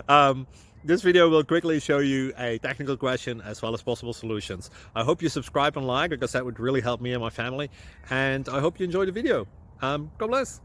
um, this video will quickly show you a technical question as well as possible solutions. I hope you subscribe and like, because that would really help me and my family. And I hope you enjoy the video. God bless.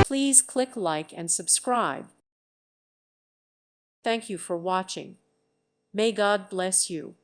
Please click like and subscribe. Thank you for watching. May God bless you.